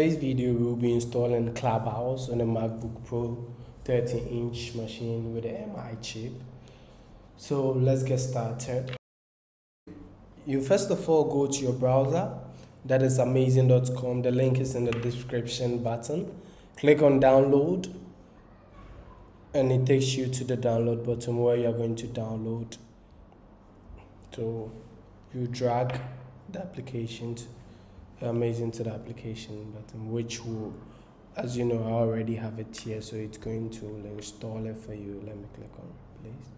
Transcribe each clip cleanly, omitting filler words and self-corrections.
Today's video we will be installing Clubhouse on a MacBook Pro 13-inch machine with the MI chip. So let's get started. You first of all go to your browser, that is amazing.com. The link is in the description button. Click on download and it takes you to the download button where you're going to download. So you drag the application Amazing to the application button, which will, as you know, I already have it here, so it's going to install it for you. Let me click on please.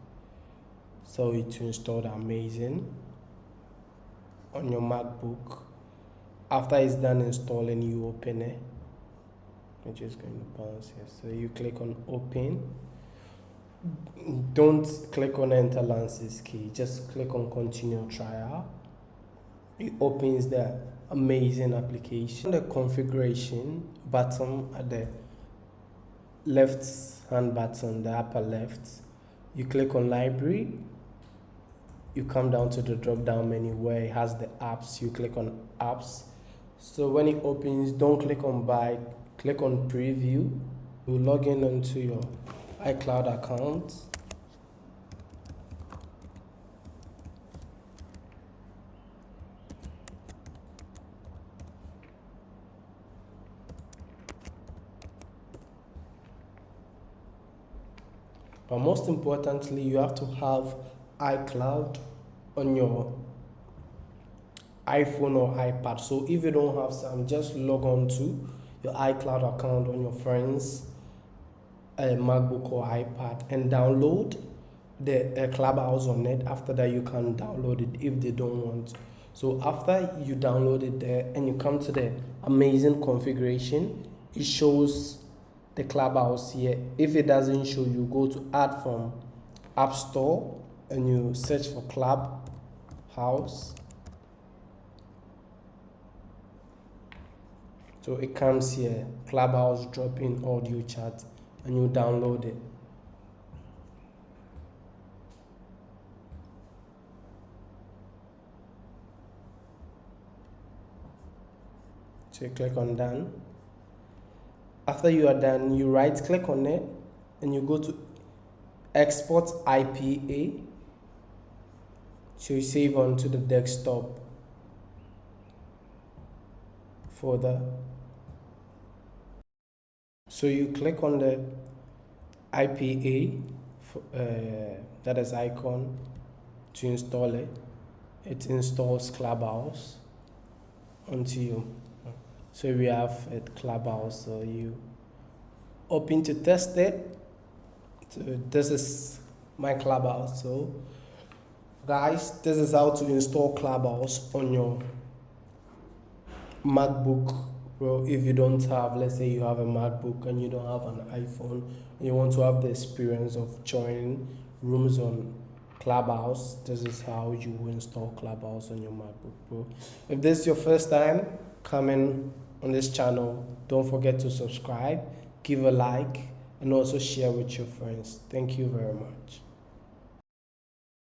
So it will install the Amazing on your MacBook. After it's done installing, you open it, which is going to bounce here. So you click on open. Don't click on enter license key, just click on continue trial. It opens the Amazing application. The configuration button at the left hand button, the upper left, you click on library. You come down to the drop down menu where it has the apps. You click on apps. So when it opens, don't click on buy, click on preview. You log in onto your iCloud account. But most importantly, you have to have iCloud on your iPhone or iPad. So if you don't have some, just log on to your iCloud account on your friend's MacBook or iPad and download the Clubhouse on it. After that, you can download it if they don't want. So after you download it there and you come to the Amazing configuration, it shows the Clubhouse here. If it doesn't show, you go to add from App Store and you search for Clubhouse. So it comes here, Clubhouse drop-in audio chat, and you download it. So you click on done. After you are done, you right click on it and you go to export IPA. So you save onto the desktop folder. So you click on the IPA, that is icon, to install it. It installs Clubhouse onto you. So we have it Clubhouse, so you open to test it. So this is my Clubhouse. So guys, this is how to install Clubhouse on your MacBook Pro. If you don't have, let's say you have a MacBook and you don't have an iPhone, and you want to have the experience of joining rooms on Clubhouse, this is how you will install Clubhouse on your MacBook Pro. If this is your first time coming on this channel, don't forget to subscribe, give a like, and also share with your friends. Thank you very much.